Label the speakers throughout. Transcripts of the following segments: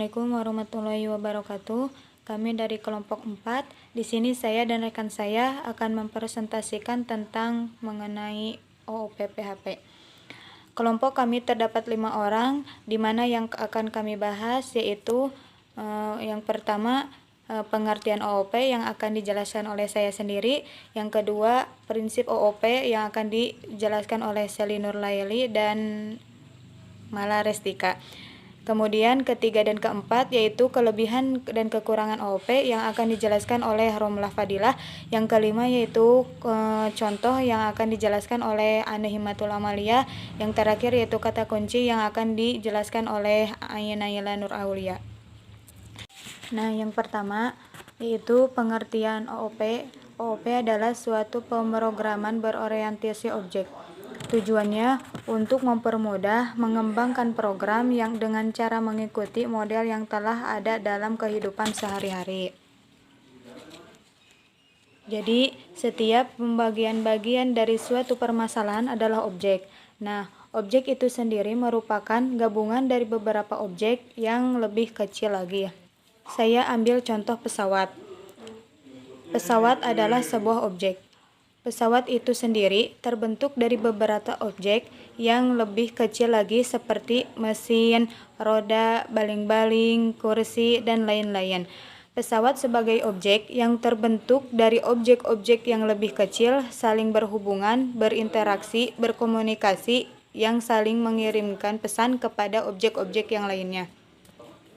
Speaker 1: Assalamualaikum warahmatullahi wabarakatuh. Kami dari kelompok 4. Di sini saya dan rekan saya akan mempresentasikan tentang mengenai OOP PHP. Kelompok kami terdapat 5 orang, di mana yang akan kami bahas yaitu yang pertama pengertian OOP yang akan dijelaskan oleh saya sendiri. Yang kedua, prinsip OOP yang akan dijelaskan oleh Seli Nurlaili dan Mala Restika. Kemudian ketiga dan keempat yaitu kelebihan dan kekurangan OOP yang akan dijelaskan oleh Romlah Fadilah. Yang kelima yaitu contoh yang akan dijelaskan oleh Ane Himatul Amalia. Yang terakhir yaitu kata kunci yang akan dijelaskan oleh Ayana Nur Aulia. Nah, yang pertama yaitu pengertian OOP. OOP adalah suatu pemrograman berorientasi objek. Tujuannya untuk mempermudah mengembangkan program yang dengan cara mengikuti model yang telah ada dalam kehidupan sehari-hari. Jadi, setiap pembagian-bagian dari suatu permasalahan adalah objek. Nah, objek itu sendiri merupakan gabungan dari beberapa objek yang lebih kecil lagi. Saya ambil contoh pesawat. Pesawat adalah sebuah objek. Pesawat itu sendiri terbentuk dari beberapa objek yang lebih kecil lagi seperti mesin, roda, baling-baling, kursi, dan lain-lain. Pesawat sebagai objek yang terbentuk dari objek-objek yang lebih kecil saling berhubungan, berinteraksi, berkomunikasi, yang saling mengirimkan pesan kepada objek-objek yang lainnya.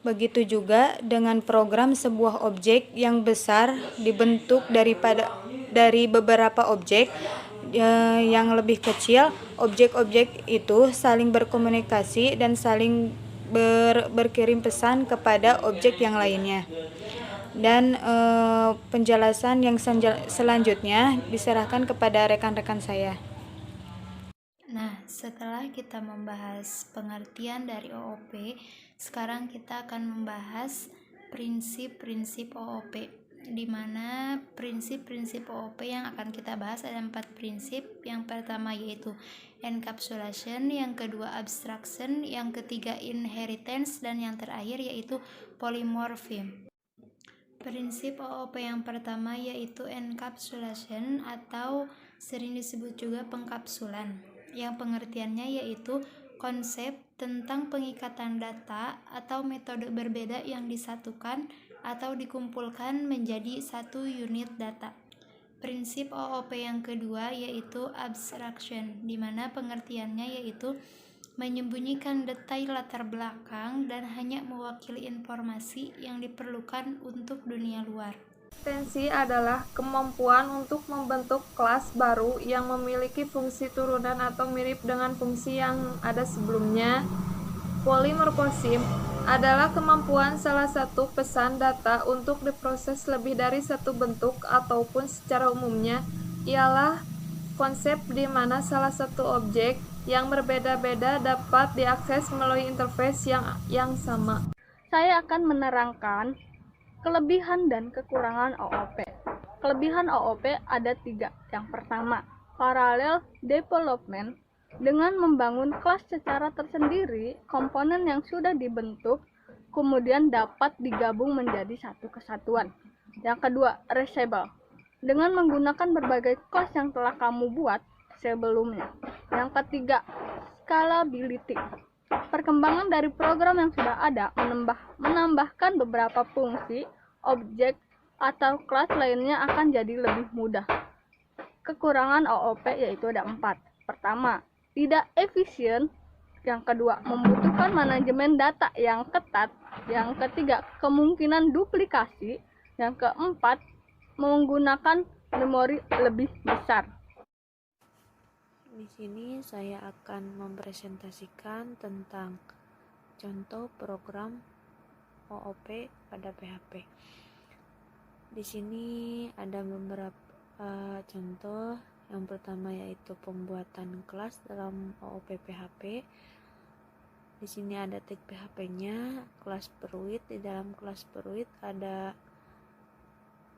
Speaker 1: Begitu juga dengan program sebuah objek yang besar dibentuk dari beberapa objek yang lebih kecil. Objek-objek itu saling berkomunikasi dan saling berkirim pesan kepada objek yang lainnya. Dan penjelasan yang selanjutnya diserahkan kepada rekan-rekan saya.
Speaker 2: Nah, setelah kita membahas pengertian dari OOP, sekarang kita akan membahas prinsip-prinsip OOP, di mana prinsip-prinsip OOP yang akan kita bahas ada 4 prinsip. Yang pertama yaitu encapsulation, yang kedua abstraction, yang ketiga inheritance, dan yang terakhir yaitu polymorphism. Prinsip OOP yang pertama yaitu encapsulation atau sering disebut juga pengkapsulan, yang pengertiannya yaitu konsep tentang pengikatan data atau metode berbeda yang disatukan atau dikumpulkan menjadi satu unit data. Prinsip OOP yang kedua yaitu abstraction, di mana pengertiannya yaitu menyembunyikan detail latar belakang dan hanya mewakili informasi yang diperlukan untuk dunia luar.
Speaker 3: Ekstensi adalah kemampuan untuk membentuk kelas baru yang memiliki fungsi turunan atau mirip dengan fungsi yang ada sebelumnya. Polymorphism adalah kemampuan salah satu pesan data untuk diproses lebih dari satu bentuk, ataupun secara umumnya ialah konsep di mana salah satu objek yang berbeda-beda dapat diakses melalui interface yang sama.
Speaker 4: Saya akan menerangkan kelebihan dan kekurangan OOP. Kelebihan OOP ada 3. Yang pertama, parallel development. Dengan membangun kelas secara tersendiri, komponen yang sudah dibentuk kemudian dapat digabung menjadi satu kesatuan. Yang kedua, reusable. Dengan menggunakan berbagai kelas yang telah kamu buat sebelumnya. Yang ketiga, scalability. Perkembangan dari program yang sudah ada menambahkan beberapa fungsi, objek, atau kelas lainnya akan jadi lebih mudah. Kekurangan OOP yaitu ada 4. Pertama, tidak efisien. Yang kedua, membutuhkan manajemen data yang ketat. Yang ketiga, kemungkinan duplikasi. Yang keempat, menggunakan memori lebih besar.
Speaker 5: Di sini saya akan mempresentasikan tentang contoh program OOP pada PHP. Di sini ada beberapa contoh. Yang pertama yaitu pembuatan kelas dalam OOP PHP. Di sini ada tag PHP-nya, kelas Fruit. Di dalam kelas Fruit ada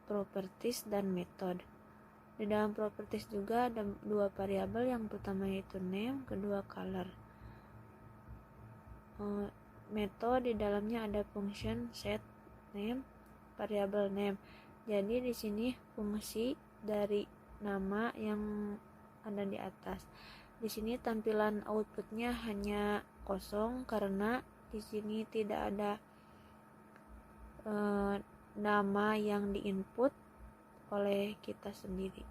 Speaker 5: properties dan method. Di dalam properties juga ada 2 variabel, yang pertama yaitu name, kedua color. method di dalamnya ada function set name, variable name. Jadi di sini fungsi dari nama yang ada di atas. Di sini tampilan outputnya hanya kosong karena di sini tidak ada nama yang diinput oleh kita sendiri.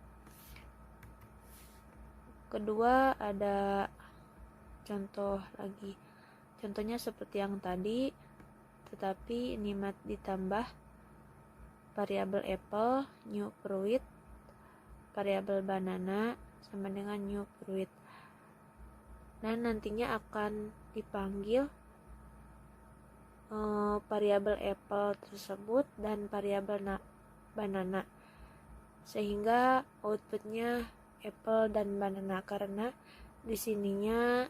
Speaker 5: Kedua, ada contoh lagi. Contohnya seperti yang tadi, tetapi ini ditambah variabel apple new fruit, variabel banana sama dengan new fruit. Dan nantinya akan dipanggil variabel apple tersebut dan variabel banana, sehingga outputnya apple dan banana karena di sininya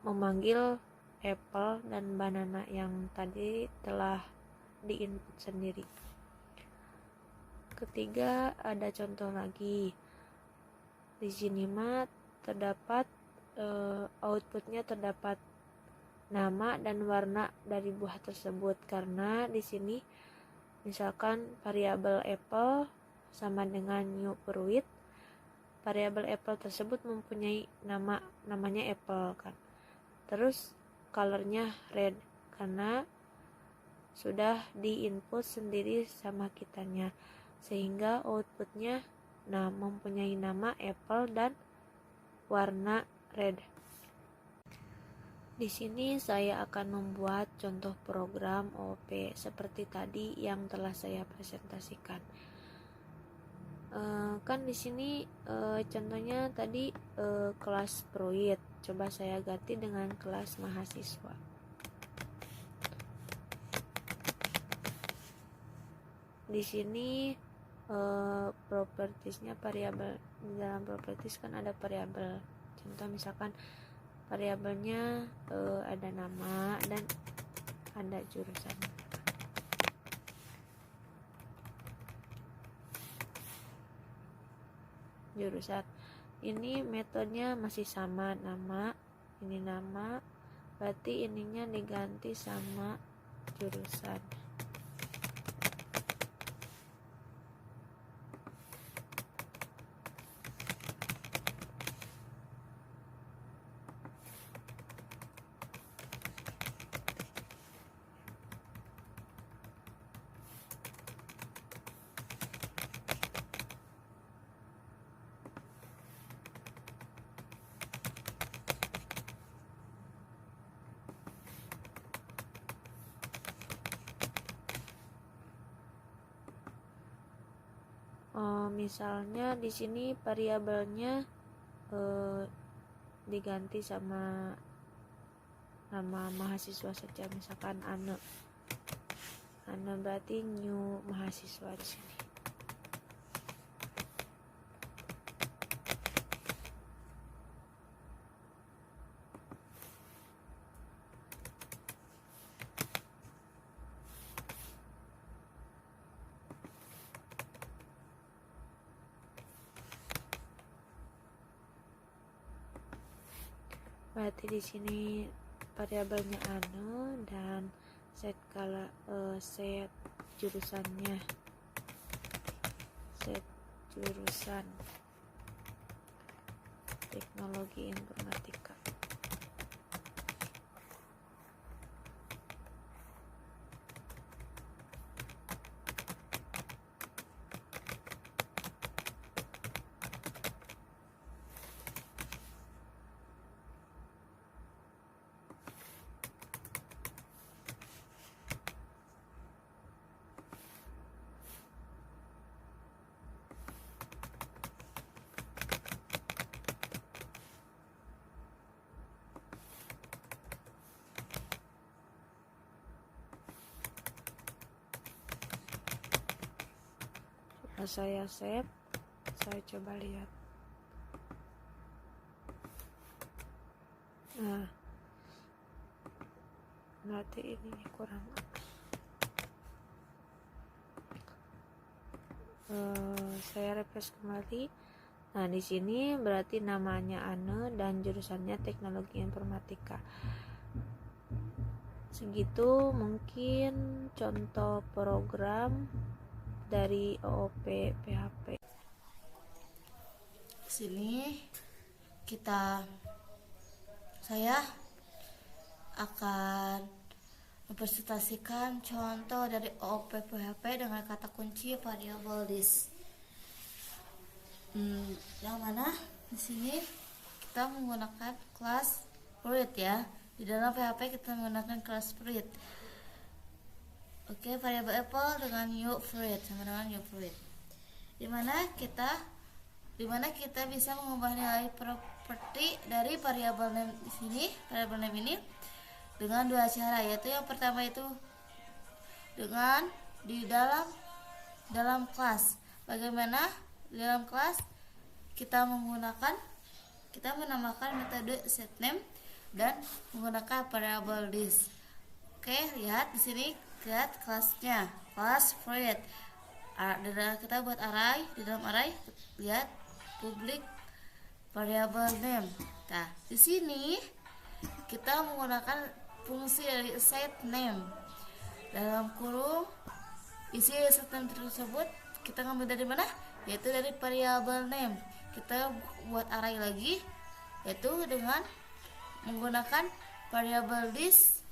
Speaker 5: memanggil apple dan banana yang tadi telah diinput sendiri. Ketiga, ada contoh lagi. Di sini terdapat outputnya terdapat nama dan warna dari buah tersebut karena di sini misalkan variabel apple sama dengan new fruit, variabel apple tersebut mempunyai namanya apple kan. Terus colornya red karena sudah diinput sendiri sama kitanya, sehingga outputnya mempunyai nama apple dan warna red. Di sini saya akan membuat contoh program OOP seperti tadi yang telah saya presentasikan. Kan di sini contohnya tadi kelas fruit. Coba saya ganti dengan kelas mahasiswa. Di sini propertiesnya variabel. Di dalam properties kan ada variabel. Contoh misalkan variabelnya ada nama dan ada jurusan. Ini metodenya masih sama, nama, ini nama, berarti ininya diganti sama jurusan. Misalnya di sini variabelnya diganti sama nama mahasiswa saja, misalkan Ane berarti new mahasiswa di sini. Berarti di sini variabelnya Ane dan set jurusannya, set jurusan teknologi informatika. Saya save, saya coba lihat. Nah, berarti ini kurang. Saya refresh kembali. Nah, di sini berarti namanya Ane dan jurusannya teknologi informatika. Segitu mungkin contoh program dari OOP PHP.
Speaker 6: Sini saya akan mempresentasikan contoh dari OOP PHP dengan kata kunci variable this. Yang mana di sini kita menggunakan kelas fruit ya. Di dalam PHP kita menggunakan kelas fruit. Oke, variable apple dengan new fruit sama dengan new fruit. Dimana kita bisa mengubah nilai properti dari variable name di sini, variable name ini dengan dua cara, yaitu yang pertama itu dengan di dalam kelas. Bagaimana di dalam kelas kita menambahkan metode setName dan menggunakan variable this. Oke, lihat di sini, lihat kelasnya, kelas fruit. Kita buat array, di dalam array lihat public variable name. Nah, di sini kita menggunakan fungsi dari setName. Dalam kurung isi setName tersebut kita ngambil dari mana? Yaitu dari variable name. Kita buat array lagi, yaitu dengan menggunakan variable this.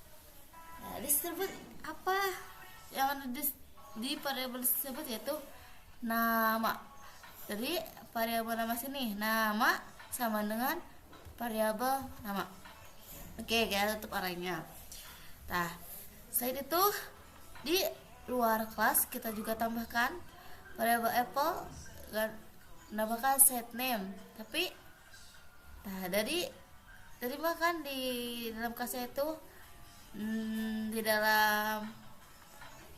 Speaker 6: Nah, this tersebut apa yang ada di variable tersebut, yaitu nama. Jadi variabel nama sini, nama sama dengan variabel nama. Oke, kita tutup arraynya. Nah, selain itu di luar kelas kita juga tambahkan variabel apple dan menambahkan setName. Tapi dari makan di dalam kelasnya itu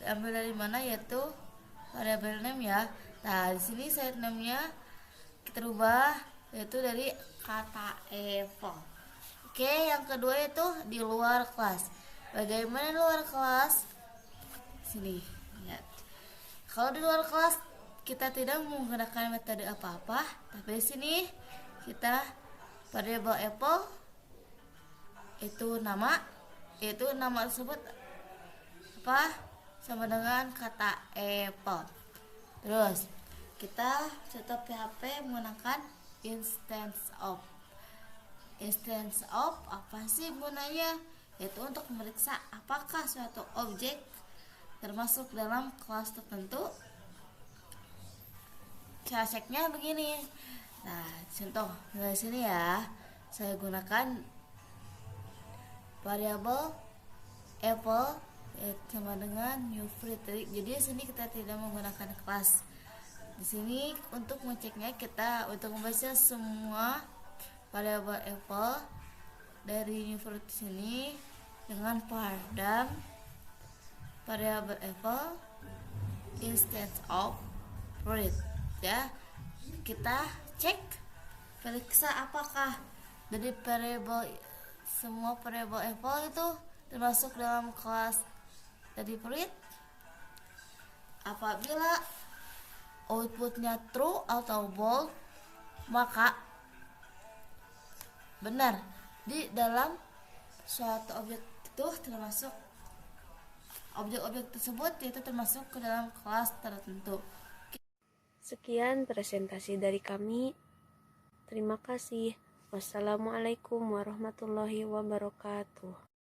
Speaker 6: diambil dari mana, yaitu variabel name ya. Nah, di sini setName-nya kita rubah, yaitu dari kata apple. Oke, yang kedua itu di luar kelas. Bagaimana di luar kelas? Sini, lihat. Kalau di luar kelas kita tidak menggunakan metode apa-apa, tapi di sini kita variable apple itu nama tersebut apa? Sama dengan kata apple. Terus kita contoh PHP menggunakan instance of. Instance of apa sih gunanya? Yaitu untuk memeriksa apakah suatu objek termasuk dalam kelas tertentu. Cara ceknya begini. Nah, contoh dari sini ya, saya gunakan variabel apple sama dengan new fruit. Jadi di sini kita tidak menggunakan kelas. Di sini untuk mengeceknya kita untuk membaca semua variabel apple dari new fruit sini dengan pardam variabel apple instead of fruit ya. Kita cek periksa apakah dari semua variabel apple itu termasuk dalam kelas dari fruit. Apabila outputnya true atau bold, maka benar di dalam suatu objek itu termasuk objek-objek tersebut itu termasuk ke dalam kelas tertentu.
Speaker 5: Sekian presentasi dari kami. Terima kasih. Wassalamualaikum warahmatullahi wabarakatuh.